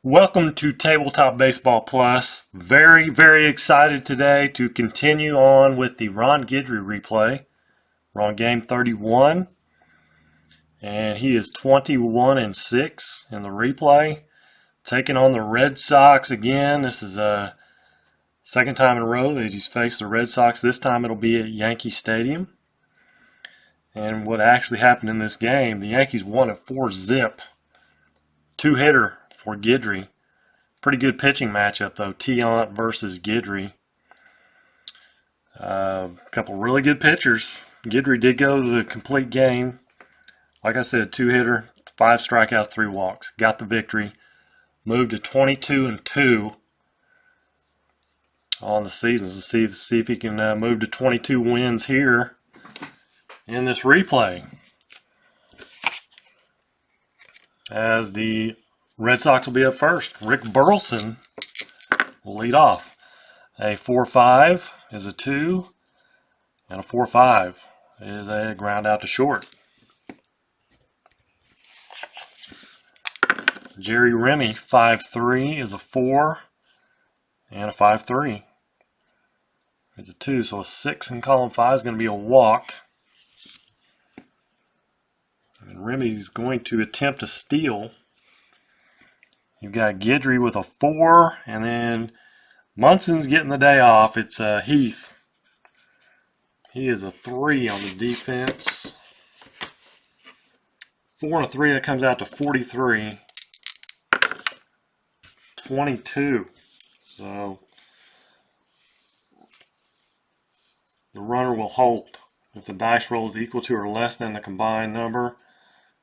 Welcome to Tabletop Baseball Plus. Very excited today to continue on with the Ron Guidry replay. We're on game 31, and he is 21-6 in the replay. Taking on the Red Sox again. This is a second time in a row that he's faced the Red Sox. This time it'll be at Yankee Stadium. And what actually happened in this game, the Yankees won at 4-zip. Two-hitter for Guidry. Pretty good pitching matchup though, Tiant versus Guidry. A couple really good pitchers. Guidry did go the complete game. Like I said, two-hitter, 5 strikeouts, 3 walks. Got the victory. Moved to 22-2 on the season. Let's see if he can move to 22 wins here in this replay. As the Red Sox will be up first. Rick Burleson will lead off. A 4-5 is a 2, and a 4-5 is a ground out to short. Jerry Remy, 5-3 is a 4, and a 5-3 is a 2. So a 6 in column 5 is going to be a walk. And Remy's going to attempt a steal. You've got Guidry with a 4, and then Munson's getting the day off. It's Heath. He is a 3 on the defense. 4 and a 3, that comes out to 43. 22. So the runner will hold. If the dice roll is equal to or less than the combined number,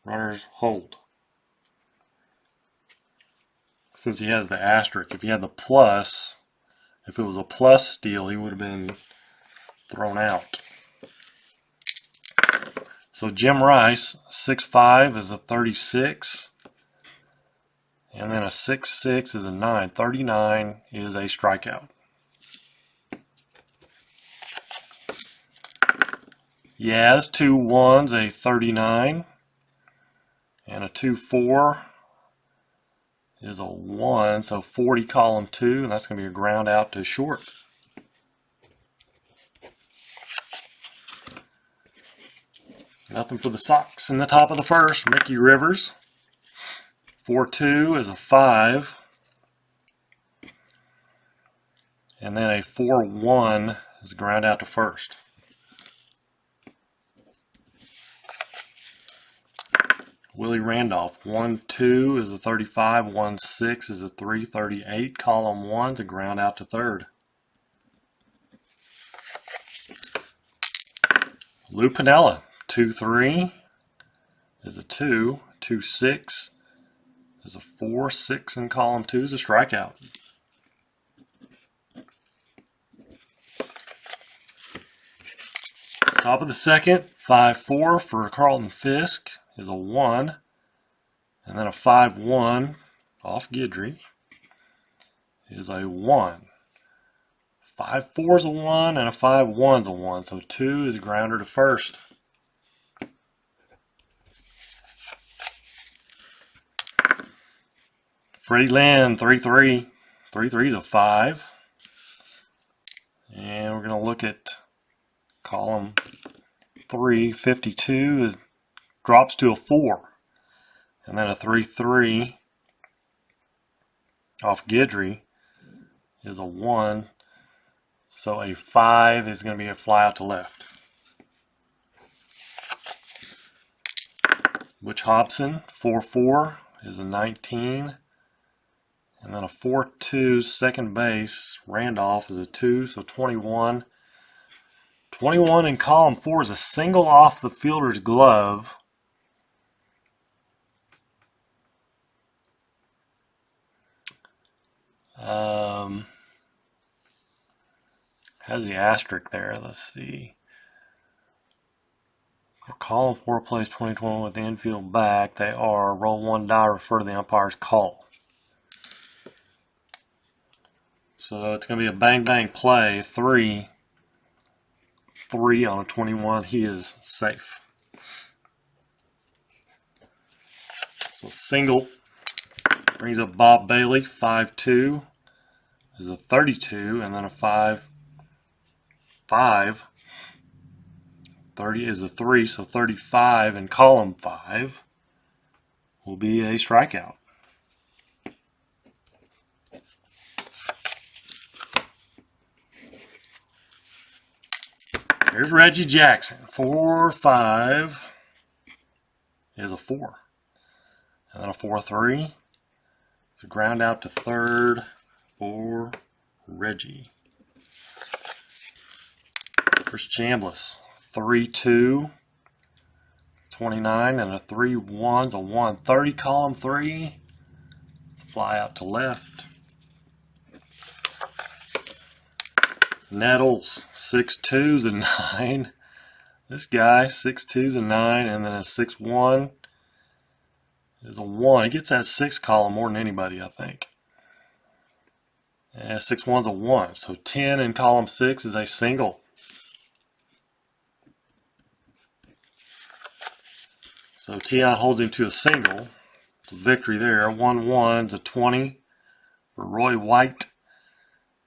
runners hold. Since he has the asterisk, if he had the plus, if it was a plus steal, he would have been thrown out. So Jim Rice, 6-5 is a 36, and then a 6-6 is a 9. 39 is a strikeout. Yaz, 2-1's a 39, and a 2-4 is a 1, so 40 column 2, and that's going to be a ground out to short. Nothing for the Sox in the top of the first. Mickey Rivers, 4-2 is a 5, and then a 4-1 is a ground out to first. Willie Randolph, 1-2 is a 35, 1-6 is a 3, 38, column 1 to ground out to third. Lou Piniella, 2-3 is a 2, 2-6 is a 4, 6 in column 2 is a strikeout. Top of the second, 5-4 for Carlton Fisk is a 1, and then a 5-1 off Guidry is a 1. 5-4 is a 1, and a 5-1 is a 1, so 2 is a grounder to first. Freddie Lynn, 3-3. 3-3 is a 5. And we're going to look at column 3, 52 is drops to a 4, and then a 3-3 off Guidry is a 1, so a 5 is going to be a fly out to left. Butch Hobson, 4-4 is a 19, and then a 4-2 second base. Randolph is a 2, so 21. 21 in column 4 is a single off the fielder's glove. Has the asterisk there. Let's see. Column 4 plays 2021 with the infield back. They are roll 1 die, refer to the umpire's call. So it's going to be a bang play. 3 on a 21. He is safe. So single Brings up Bob Bailey, 5-2. Is a 32, and then a 5-5. 30 is a 3, so 35 in column 5 will be a strikeout. Here's Reggie Jackson, 4-5 is a 4. And then a 4-3. It's a ground out to third for Reggie. Here's Chambliss, 3-2, 29, and a 3-1's a 1-30, column 3. Fly out to left. Nettles, 6-2's a 9. This guy, 6-2's a 9, and then a 6-1 is a 1. He gets that 6 column more than anybody, I think. And 6-1's a 1. So 10 in column 6 is a single. So Tion holds him to a single. It's a victory there. 1-1's a 20 for Roy White.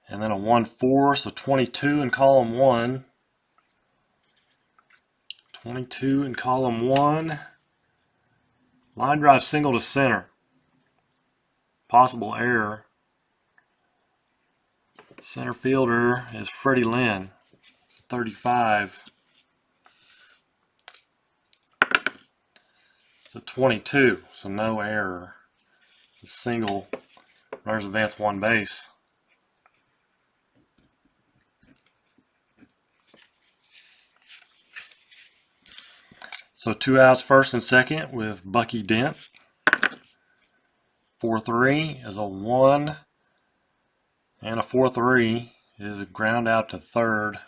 And then a 1-4, so 22 in column 1. 22 in column 1. Line drive single to center. Possible error. Center fielder is Freddie Lynn, 35. It's a 22, so no error. It's a single. Runners advance one base. So 2 outs first and second with Bucky Dent. 4-3 is a 1. And a 4-3 is a ground out to third.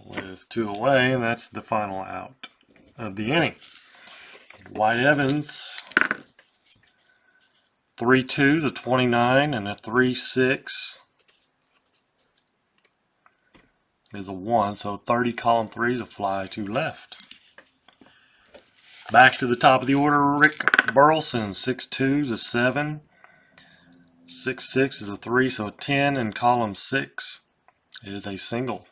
With 2 away, and that's the final out of the inning. White Evans, 3-2 is a 29, and a 3-6 is a 1, so 30 column 3 is a fly to left. Back to the top of the order, Rick Burleson, 6-2 is a 7, 6-6 is a 3, so 10 in column 6 is a single.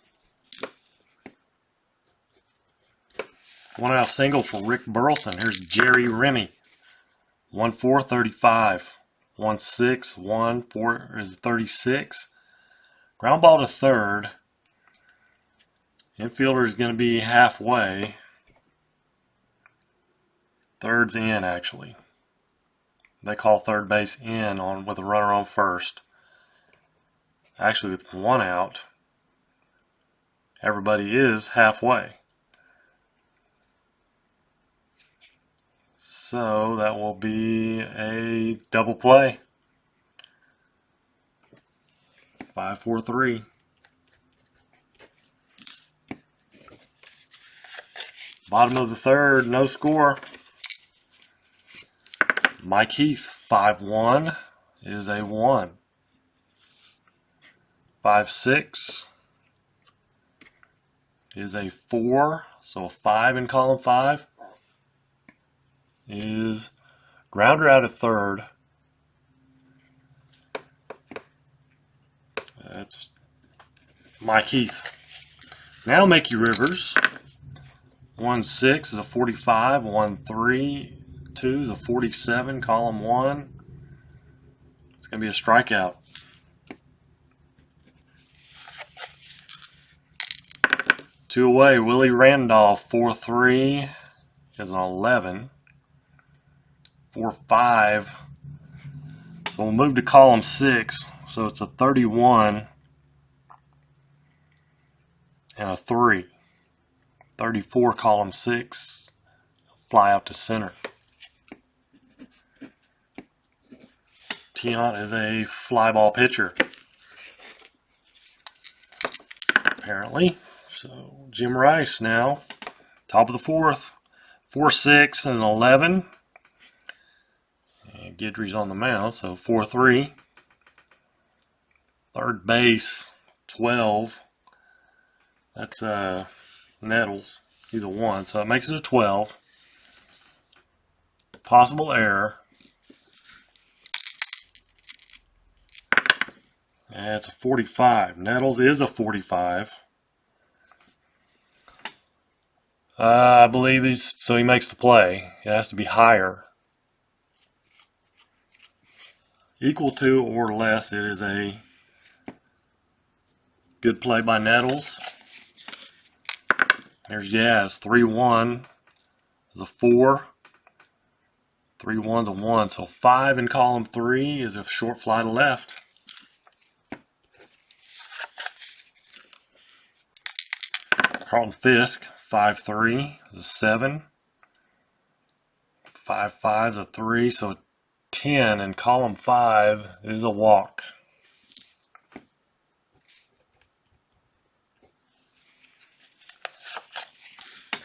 1 out single for Rick Burleson. Here's Jerry Remy, 1-4, 35, 1-6, 1-4 is 36. Ground ball to third. Infielder is going to be halfway. Third's in, actually. They call third base in on with a runner on first. Actually, with 1 out, everybody is halfway. So that will be a double play. 5-4-3. Bottom of the third, no score. Mike Heath, 5-1 is a 1. 5-6 is a 4, so a 5 in column 5 is grounder out at third. That's Mike Heath. Now Mickey Rivers. 1-6 is a 45, 1-3, 2 is a 47, column 1. It's going to be a strikeout. Two away, Willie Randolph, 4-3 is an 11. 4-5. So we'll move to column 6. So it's a 31 and a 3. 34, column 6, fly out to center. Tion is a fly ball pitcher, apparently. So Jim Rice now, top of the fourth, 4-6 and 11. And Guidry's on the mound, so 4-3. Third base, 12. That's Nettles. He's a 1, so it makes it a 12. possible error. That's a 45. Nettles is a 45. I believe he makes the play. It has to be higher. Equal to or less, it is a good play by Nettles. There's Yaz, 3-1 is a 4. 3-1's a 1, so 5 in column 3 is a short fly to left. Carlton Fisk, 5-3 is a 7. 5-5 is a 3, so 10 in column 5 is a walk.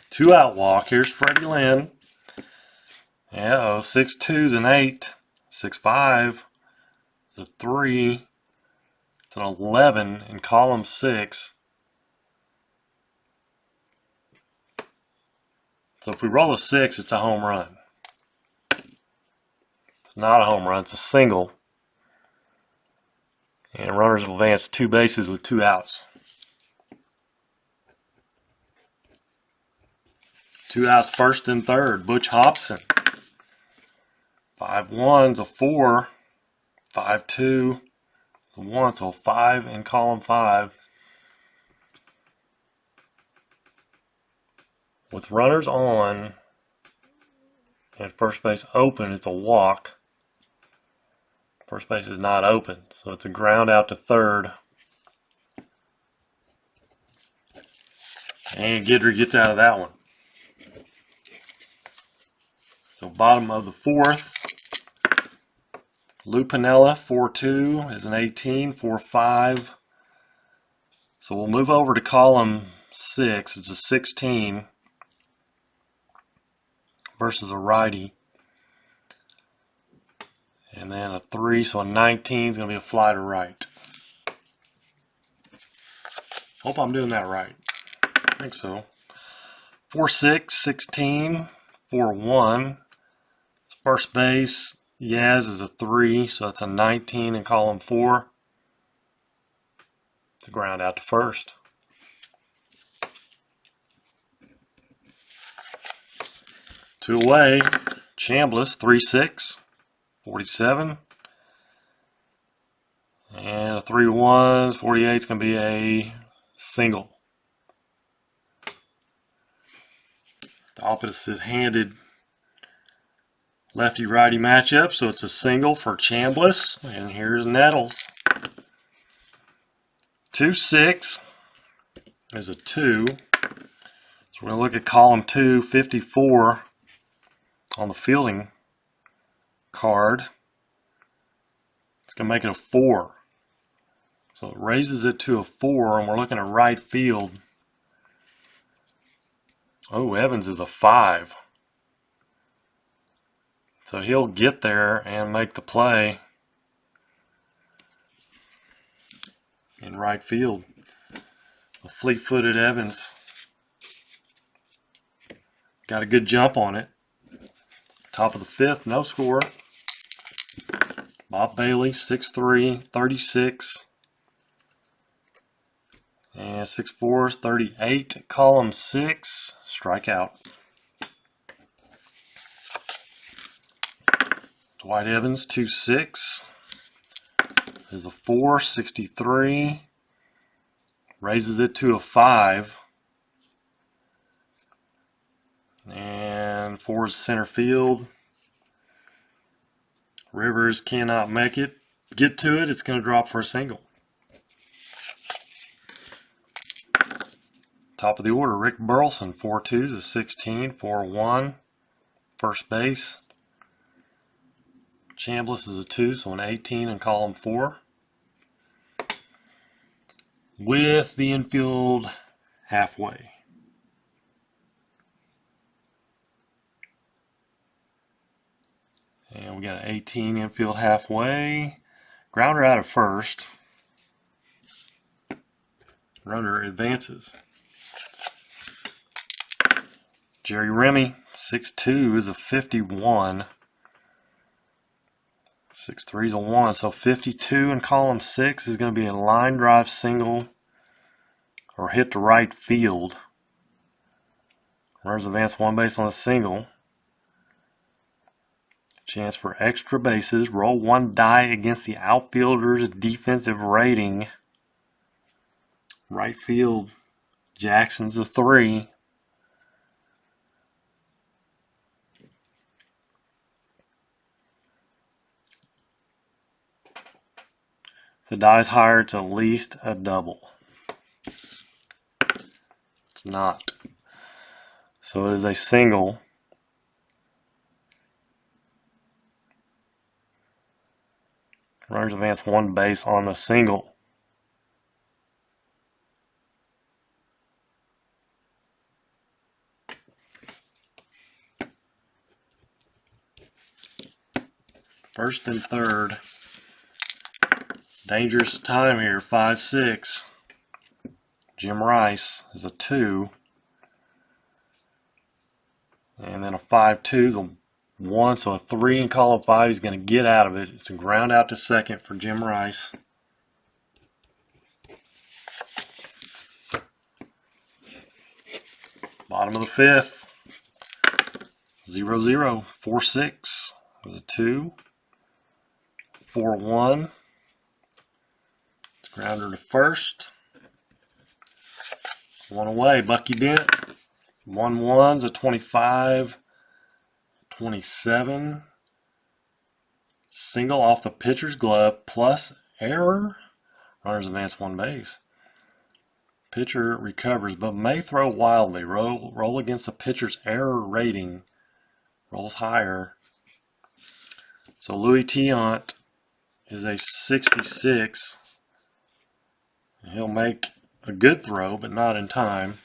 Two out walk. Here's Freddie Lynn. Yeah, 6-2 is an 8. 6-5 is a 3. It's an 11 in column 6. So if we roll a 6, it's a home run. It's not a home run, it's a single. And runners will advance 2 bases with 2 outs. 2 outs, first and third. Butch Hobson. 5-1's a 4. 5-2 is a 1, so 5 in column 5. With runners on and first base open, it's a walk. First base is not open, so it's a ground out to third. And Guidry gets out of that one. So bottom of the 4th. Lou Piniella, 4-2 is an 18, 4-5. So we'll move over to column 6. It's a 16 versus a righty. And then a 3, so a 19 is going to be a fly to right. Hope I'm doing that right. I think so. 4-6, 16, 4-1. First base, Yaz is a 3, so it's a 19 in column 4. It's a ground out to first. Two away, Chambliss, 3-6, 47. And a 3-1, 48 is going to be a single. The opposite-handed lefty-righty matchup, so it's a single for Chambliss. And here's Nettles. 2-6 is a 2. So we're going to look at column 2, 54 on the fielding card. It's going to make it a 4. So it raises it to a 4, and we're looking at right field. Oh, Evans is a 5. So he'll get there and make the play in right field. A fleet-footed Evans. Got a good jump on it. Top of the 5th, no score. Bob Bailey, 6'3", 36. And 6'4", 38. Column 6, strikeout. Dwight Evans, 2-6, is a 4, 63, raises it to a 5, and 4 is center field. Rivers cannot make it. Get to it, it's going to drop for a single. Top of the order, Rick Burleson, 4-2 is a 16, 4-1, first base. Chambliss is a 2, so an 18 in column 4. With the infield halfway. And we got an 18 infield halfway. Grounder out of first. Runner advances. Jerry Remy, 6'2" is a 51. 6'3" is a 1. So 52 in column 6 is going to be a line drive single or hit to right field. Runners advance one base on a single. Chance for extra bases. Roll one die against the outfielder's defensive rating. Right field, Jackson's a 3. If the die's higher, it's at least a double. It's not. So it is a single. Runners advance one base on the single. First and third. Dangerous time here. 5-6. Jim Rice is a 2. And then a 5-2 is a 1. So a 3 in column 5. He's going to get out of it. It's a ground out to second for Jim Rice. Bottom of the 5th. 0-0. 4-6 is a 2. 4-1. Grounder to first. 1 away. Bucky Dent. 1-1's a 25. 27. Single off the pitcher's glove plus error. Runners advance one base. Pitcher recovers but may throw wildly. Roll against the pitcher's error rating. Rolls higher. So Louis Tiant is a 66. He'll make a good throw, but not in time.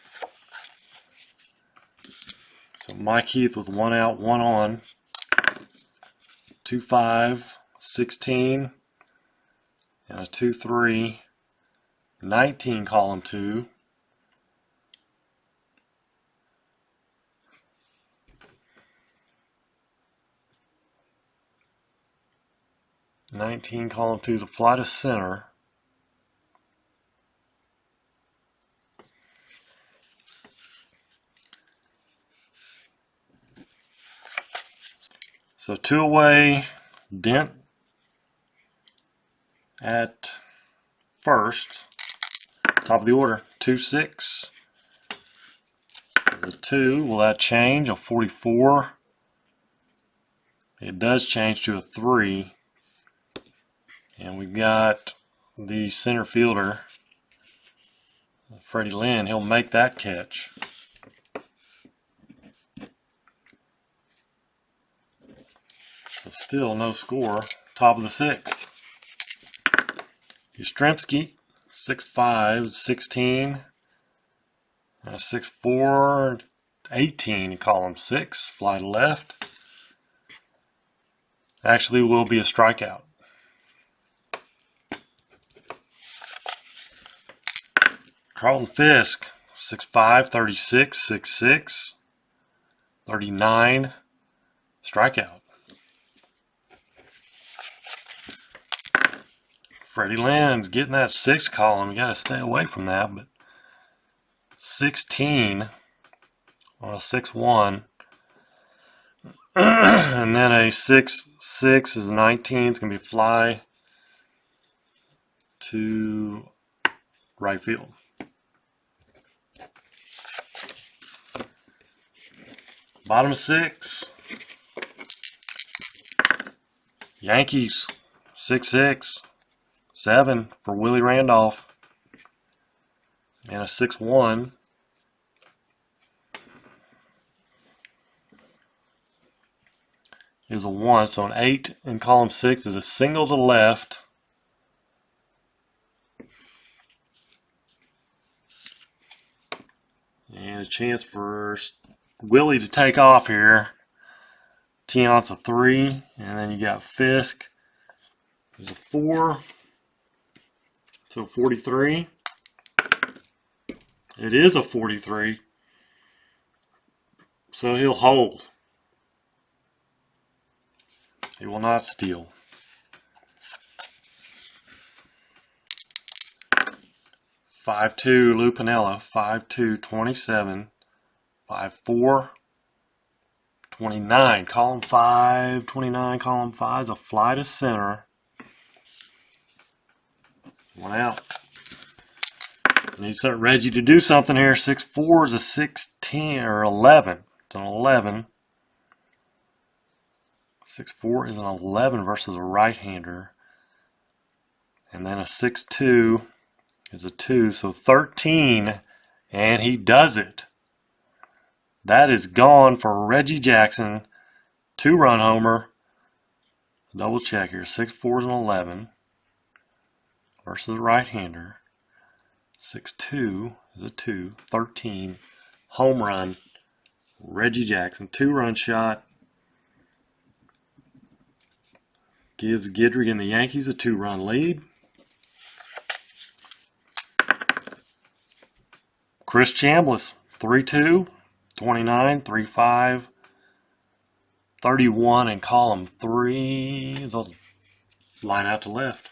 So Mike Heath with 1 out, 1 on. 2-5, 16, and a 2-3, 19 column 2. Column 2 is a fly to center. So 2 away, Dent at first. Top of the order, 2-6. The 2, will that change? A 44. It does change to a 3. And we've got the center fielder, Freddie Lynn. He'll make that catch. So still no score. Top of the 6th. Yastrzemski, 6'5", 16. And a 6'4", 18 in column 6. Fly to left. Actually will be a strikeout. Carlton Fisk, 6'5", 36, 6'6", 39, strikeout. Freddie Lynn's getting that 6 column. You got to stay away from that, but 16 on a 6-1. And then a 6-6 is 19. It's going to be fly to right field. Bottom of 6. Yankees, 6-6. 7 for Willie Randolph. And a 6-1. Is a 1. So an 8 in column 6 is a single to left. And a chance for Willie to take off here. Tiant's a 3. And then you got Fisk is a 4. So 43. It is a 43. So he'll hold. He will not steal. 5-2 Lupinella. 5-2, 27. 5-4, 29. Column 5, 29. Column 5 is a fly to center. One out. Need Reggie to do something here. 6-4 is a 6-10 or 11. It's an 11. 6-4 is an 11 versus a right-hander. And then a 6-2 is a 2. So 13. And he does it. That is gone for Reggie Jackson. 2-run homer. Double check here. 6-4 is an 11 versus a right-hander. 6-2 is a 2. 13. Home run. Reggie Jackson. 2-run shot. Gives Guidry and the Yankees a 2-run lead. Chris Chambliss. 3-2. 29. 3-5. 31 in column 3 is a line out to left.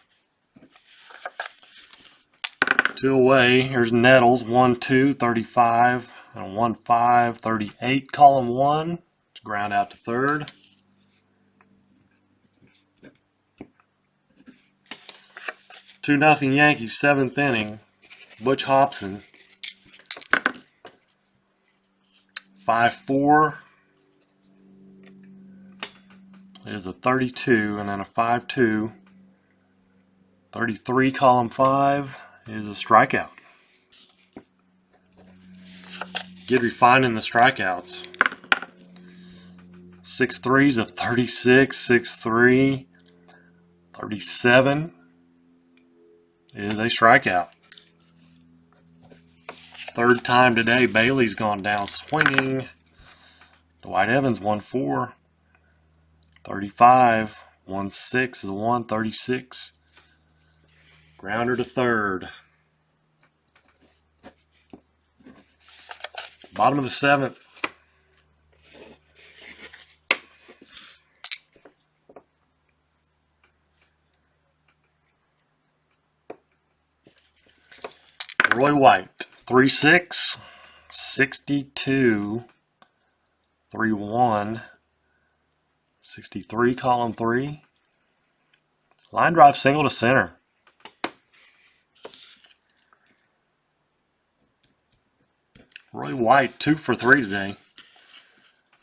2 away. Here's Nettles. 1-2, 35, and 1-5, 38. Column 1. Ground out to third. Two nothing Yankees, 7th inning. Butch Hobson. 5-4 is a 32, and then a 5-2. 33, column 5 is a strikeout. Guidry finding the strikeouts. 6-3 is a 36, 6-3, 37 is a strikeout. Third time today, Bailey's gone down swinging. Dwight Evans, 1-4. 35, 1-6 is a 1, 36. Grounder to third. Bottom of the 7th. Roy White. 3-6, 62, 3-1, 63, column 3. Line drive single to center. Roy White, 2 for 3 today.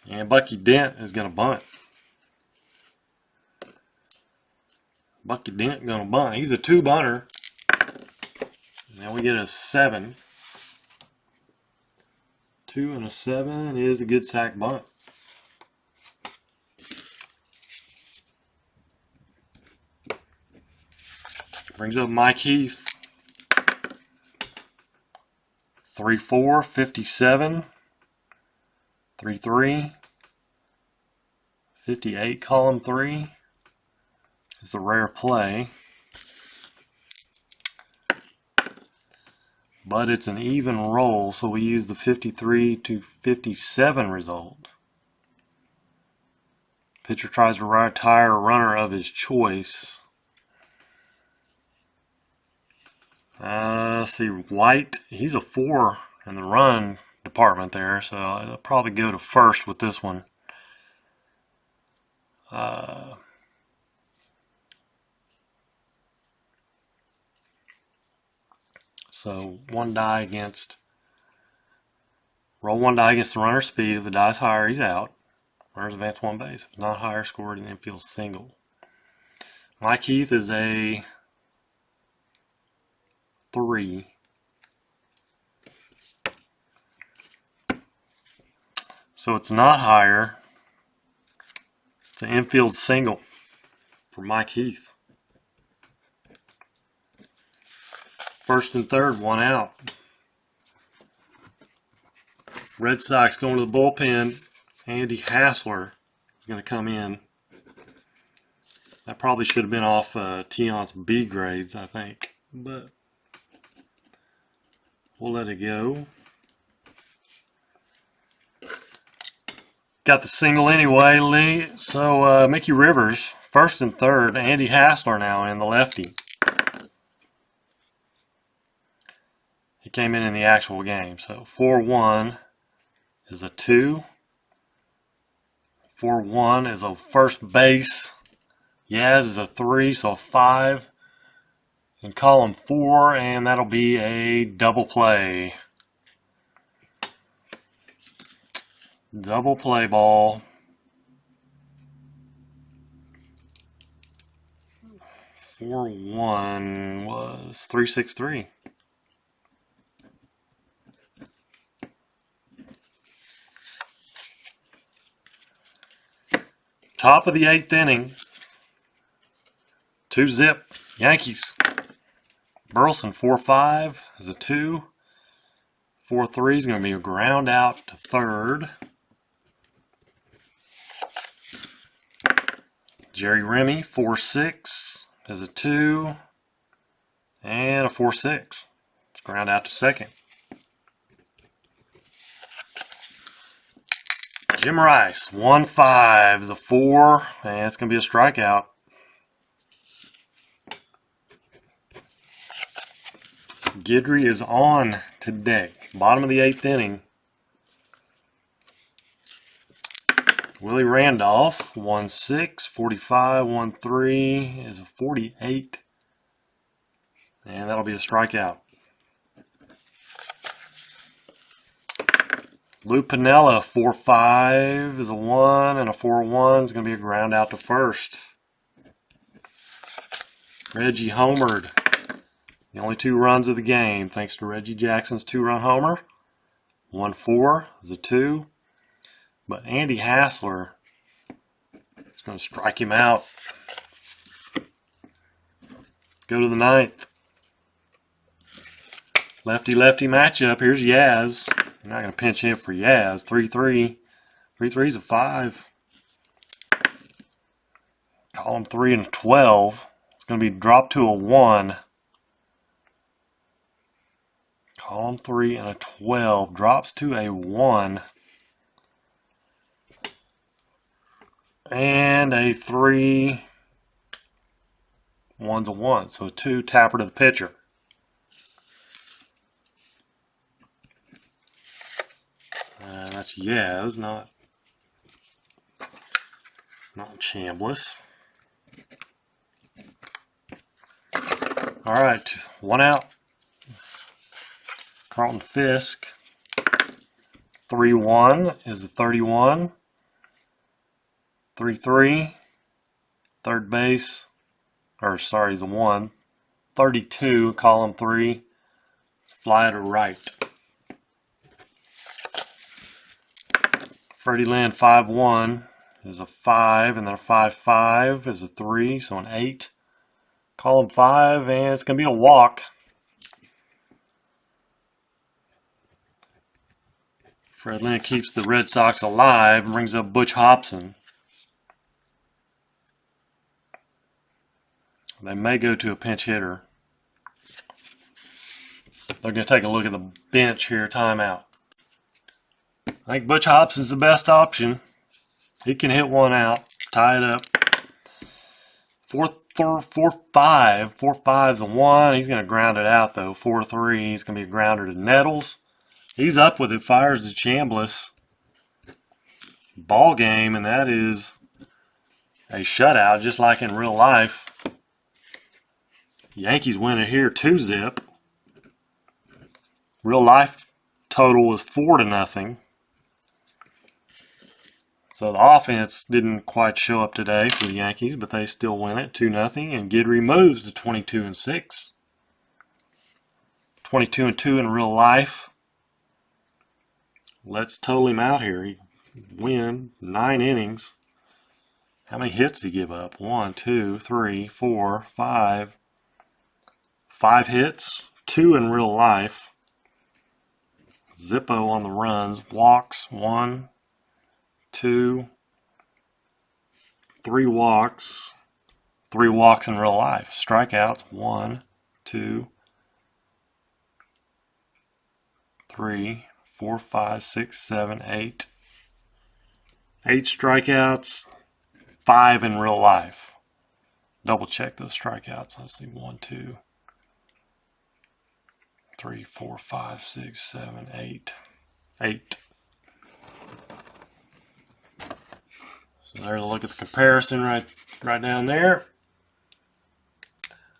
And Bucky Dent is going to bunt. Bucky Dent going to bunt. He's a 2-bunter. Now we get a 7. 2 and a 7 is a good sack bunt. Brings up Mike Heath. 3-4, 57, 3-3, 58, column 3 is the rare play. But it's an even roll, so we use the 53 to 57 result. Pitcher tries to retire a runner of his choice. Let's see, White, he's a 4 in the run department there, so I'll probably go to first with this one. So one die against, roll one die against the runner's speed. If the die's higher, he's out. Runners advance 1 base. If it's not higher, scored an infield single. Mike Heath is a 3. So it's not higher. It's an infield single for Mike Heath. First and third, 1 out. Red Sox going to the bullpen. Andy Hassler is going to come in. That probably should have been off Tion's B grades, I think. But we'll let it go. Got the single anyway, Lee. So Mickey Rivers, first and third. Andy Hassler now in, the lefty. He came in the actual game. So 4-1 is a 2. 4-1 is a first base. Yaz is a 3, so a 5. In column 4, and that'll be a double play. Double play ball. 4-1 was 3-6-3. Top of the 8th inning. 2-zip. Yankees. Burleson 4-5 is a 2. 4-3 is going to be a ground out to third. Jerry Remy 4-6 is a 2. And a 4-6. It's ground out to second. Jim Rice 1-5 is a 4. And it's going to be a strikeout. Guidry is on today. Bottom of the 8th inning. Willie Randolph, 1-6, 45, 1-3 is a 48. And that'll be a strikeout. Lou Piniella, 4-5 is a 1, and a 4-1 is going to be a ground out to first. Reggie homered. The only 2 runs of the game, thanks to Reggie Jackson's 2-run homer. 1-4 is a 2. But Andy Hassler is going to strike him out. Go to the 9th. Lefty-lefty matchup. Here's Yaz. I'm not going to pinch hit for Yaz. 3-3. 3-3 is a 5. Column 3 and 12. It's going to be dropped to a 1. Column 3 and a 12 drops to a 1. And a 3. 1's a 1. So a 2, tapper to the pitcher. That's Yaz, not Chambliss. All right, 1 out. Carlton Fisk. 3-1 is a 31. 3-3. Third base. Is a 1. 32, column 3. Fly to right. Freddie Lynn, 5-1 is a 5, and then a 5-5 is a 3, so an 8. Column 5, and it's going to be a walk. Fred Lynn keeps the Red Sox alive and brings up Butch Hobson. They may go to a pinch hitter. They're going to take a look at the bench here, timeout. I think Butch Hobson's the best option. He can hit 1 out, tie it up. 4-5. 4-5's a 1. He's going to ground it out, though. 4-3. He's going to be a grounder to Nettles. He's up with it. Fires to Chambliss. Ball game, and that is a shutout, just like in real life. Yankees win it here 2-zip. Real life total was 4-0. So the offense didn't quite show up today for the Yankees, but they still win it 2-0. And Guidry moves to 22-6. 22-2 in real life. Let's total him out here. He win 9 innings. How many hits did he give up? 1, 2, 3, 4, 5. 5 hits, 2 in real life. Zippo on the runs. Walks, 1, 2, 3 walks. 3 walks in real life. Strikeouts, 1, 2, 3, 4, 5, 6, 7, 8. 8 strikeouts, 5 in real life. Double check those strikeouts. Let's see, 1, 2, 3, 4, 5, 6, 7, 8. 8. So there's a look at the comparison right down there.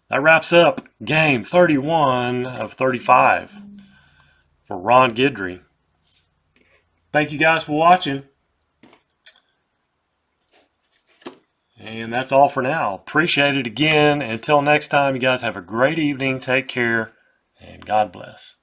That wraps up game 31 of 35 for Ron Guidry. Thank you guys for watching. And that's all for now. Appreciate it again. Until next time, you guys have a great evening. Take care, and God bless.